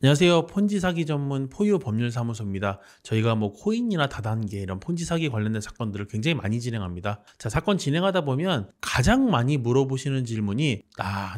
안녕하세요. 폰지 사기 전문 포유 법률사무소입니다. 저희가 뭐 코인이나 다단계 이런 폰지 사기 관련된 사건들을 굉장히 많이 진행합니다. 자, 사건 진행하다 보면 가장 많이 물어보시는 질문이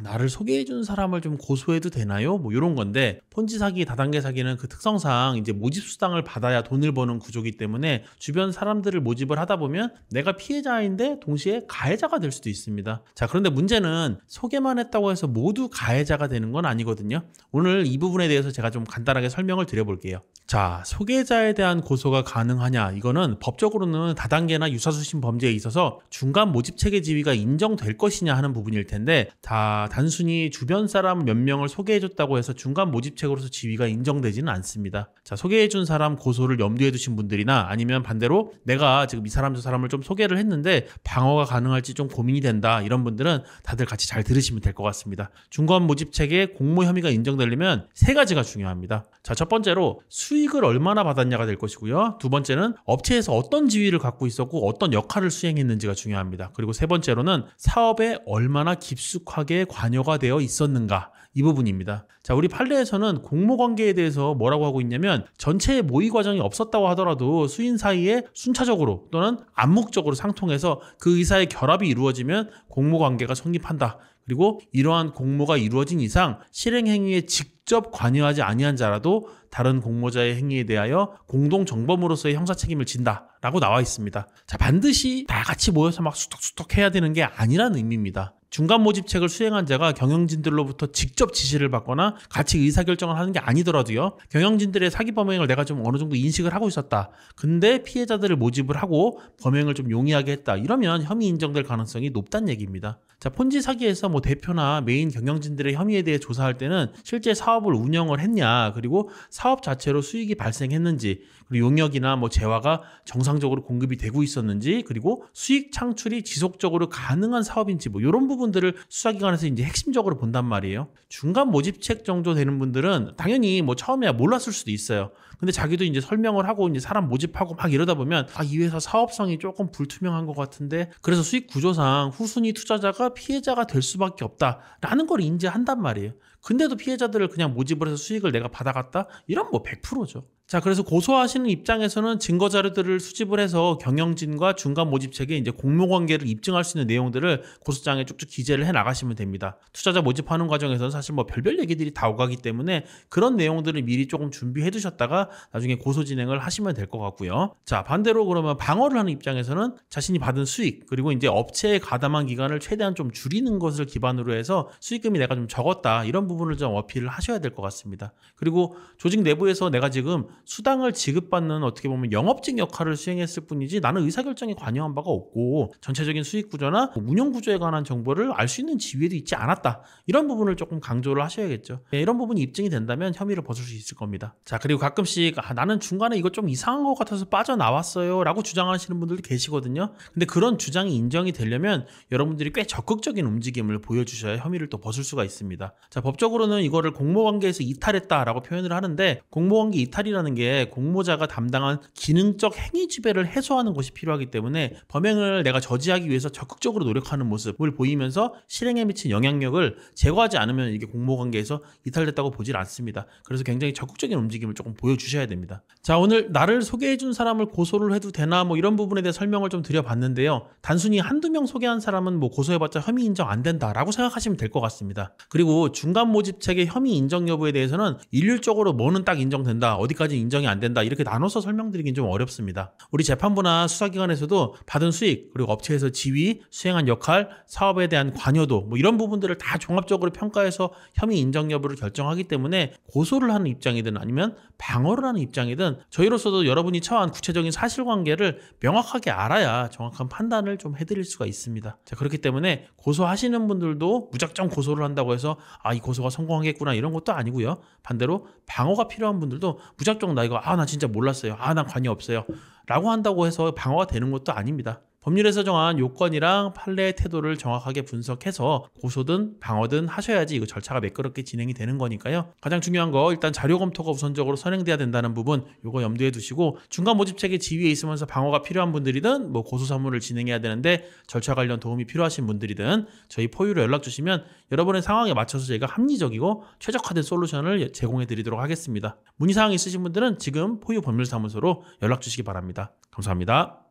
나를 소개해준 사람을 좀 고소해도 되나요? 뭐 이런 건데, 폰지 사기, 다단계 사기는 그 특성상 이제 모집 수당을 받아야 돈을 버는 구조이기 때문에 주변 사람들을 모집을 하다 보면 내가 피해자인데 동시에 가해자가 될 수도 있습니다. 자, 그런데 문제는 소개만 했다고 해서 모두 가해자가 되는 건 아니거든요. 오늘 이 부분에 대해서 제가 좀 간단하게 설명을 드려볼게요. 자, 소개자에 대한 고소가 가능하냐? 이거는 법적으로는 다단계나 유사수신 범죄에 있어서 중간 모집체계 지위가 인정될 것이냐 하는 부분일 텐데, 단순히 주변 사람 몇 명을 소개해줬다고 해서 중간 모집체계로서 지위가 인정되지는 않습니다. 자, 소개해준 사람 고소를 염두에 두신 분들이나 아니면 반대로 내가 지금 이 사람 저 사람을 좀 소개를 했는데 방어가 가능할지 좀 고민이 된다, 이런 분들은 다들 같이 잘 들으시면 될 것 같습니다. 중간 모집체계 공모 혐의가 인정되려면 세 가지가 중요합니다. 자, 첫 번째로 수익을 얼마나 받았냐가 될 것이고요. 두 번째는 업체에서 어떤 지위를 갖고 있었고 어떤 역할을 수행했는지가 중요합니다. 그리고 세 번째로는 사업에 얼마나 깊숙하게 관여가 되어 있었는가, 이 부분입니다. 자, 우리 판례에서는 공모관계에 대해서 뭐라고 하고 있냐면, 전체의 모의 과정이 없었다고 하더라도 수인 사이에 순차적으로 또는 암묵적으로 상통해서 그 의사의 결합이 이루어지면 공모관계가 성립한다. 그리고 이러한 공모가 이루어진 이상 실행행위에 직접 관여하지 아니한 자라도 다른 공모자의 행위에 대하여 공동정범으로서의 형사책임을 진다라고 나와 있습니다. 자, 반드시 다 같이 모여서 막 수덕수덕 해야 되는 게 아니라는 의미입니다. 중간 모집책을 수행한 자가 경영진들로부터 직접 지시를 받거나 같이 의사결정을 하는 게 아니더라도요, 경영진들의 사기 범행을 내가 좀 어느 정도 인식을 하고 있었다, 근데 피해자들을 모집을 하고 범행을 좀 용이하게 했다, 이러면 혐의 인정될 가능성이 높다는 얘기입니다. 자, 폰지 사기에서 뭐 대표나 메인 경영진들의 혐의에 대해 조사할 때는 실제 사업을 운영을 했냐, 그리고 사업 자체로 수익이 발생했는지, 그리고 용역이나 뭐 재화가 정상적으로 공급이 되고 있었는지, 그리고 수익 창출이 지속적으로 가능한 사업인지, 뭐 이런 부분들을 수사기관에서 이제 핵심적으로 본단 말이에요. 중간 모집책 정도 되는 분들은 당연히 뭐 처음에야 몰랐을 수도 있어요. 근데 자기도 이제 설명을 하고 이제 사람 모집하고 막 이러다 보면, 이 회사 사업성이 조금 불투명한 것 같은데, 그래서 수익 구조상 후순위 투자자가 피해자가 될 수밖에 없다라는 걸 인지한단 말이에요. 근데도 피해자들을 그냥 모집을 해서 수익을 내가 받아갔다? 이런 뭐 100%죠. 자, 그래서 고소하시는 입장에서는 증거 자료들을 수집을 해서 경영진과 중간 모집책에 이제 공모관계를 입증할 수 있는 내용들을 고소장에 쭉쭉 기재를 해 나가시면 됩니다. 투자자 모집하는 과정에서는 사실 뭐 별별 얘기들이 다 오가기 때문에 그런 내용들을 미리 조금 준비해 두셨다가 나중에 고소 진행을 하시면 될 것 같고요. 자, 반대로 그러면 방어를 하는 입장에서는 자신이 받은 수익, 그리고 이제 업체에 가담한 기간을 최대한 좀 줄이는 것을 기반으로 해서 수익금이 내가 좀 적었다, 이런 부분을 좀 어필을 하셔야 될 것 같습니다. 그리고 조직 내부에서 내가 지금 수당을 지급받는 어떻게 보면 영업직 역할을 수행했을 뿐이지 나는 의사결정에 관여한 바가 없고 전체적인 수익 구조나 운영 구조에 관한 정보를 알 수 있는 지위에도 있지 않았다, 이런 부분을 조금 강조를 하셔야겠죠. 이런 부분이 입증이 된다면 혐의를 벗을 수 있을 겁니다. 자, 그리고 가끔씩 나는 중간에 이거 좀 이상한 것 같아서 빠져나왔어요 라고 주장하시는 분들도 계시거든요. 근데 그런 주장이 인정이 되려면 여러분들이 꽤 적극적인 움직임을 보여주셔야 혐의를 또 벗을 수가 있습니다. 자, 법적으로는 이거를 공모관계에서 이탈했다라고 표현을 하는데, 공모관계 이탈이라는 게 공모자가 담당한 기능적 행위 지배를 해소하는 것이 필요하기 때문에 범행을 내가 저지하기 위해서 적극적으로 노력하는 모습을 보이면서 실행에 미친 영향력을 제거하지 않으면 이게 공모관계에서 이탈됐다고 보질 않습니다. 그래서 굉장히 적극적인 움직임을 조금 보여주셔야 됩니다. 자, 오늘 나를 소개해준 사람을 고소를 해도 되나, 뭐 이런 부분에 대해 설명을 좀 드려봤는데요. 단순히 한두 명 소개한 사람은 뭐 고소해봤자 혐의 인정 안 된다라고 생각하시면 될 것 같습니다. 그리고 중간 모집책의 혐의 인정 여부에 대해서는 일률적으로 뭐는 딱 인정된다, 어디까지 인정이 안 된다, 이렇게 나눠서 설명드리긴 좀 어렵습니다. 우리 재판부나 수사기관에서도 받은 수익, 그리고 업체에서 지위, 수행한 역할, 사업에 대한 관여도, 뭐 이런 부분들을 다 종합적으로 평가해서 혐의 인정 여부를 결정하기 때문에 고소를 하는 입장이든 아니면 방어를 하는 입장이든 저희로서도 여러분이 처한 구체적인 사실관계를 명확하게 알아야 정확한 판단을 좀 해드릴 수가 있습니다. 자, 그렇기 때문에 고소하시는 분들도 무작정 고소를 한다고 해서 이 고소가 성공하겠구나, 이런 것도 아니고요. 반대로 방어가 필요한 분들도 무작정 나 진짜 몰랐어요, 난 관여 없어요 라고 한다고 해서 방어가 되는 것도 아닙니다. 법률에서 정한 요건이랑 판례의 태도를 정확하게 분석해서 고소든 방어든 하셔야지 이거 절차가 매끄럽게 진행이 되는 거니까요. 가장 중요한 거 일단 자료 검토가 우선적으로 선행돼야 된다는 부분 요거 염두에 두시고 중간 모집책의 지위에 있으면서 방어가 필요한 분들이든 뭐 고소 사무를 진행해야 되는데 절차 관련 도움이 필요하신 분들이든 저희 포유로 연락 주시면 여러분의 상황에 맞춰서 저희가 합리적이고 최적화된 솔루션을 제공해 드리도록 하겠습니다. 문의사항 있으신 분들은 지금 포유 법률사무소로 연락 주시기 바랍니다. 감사합니다.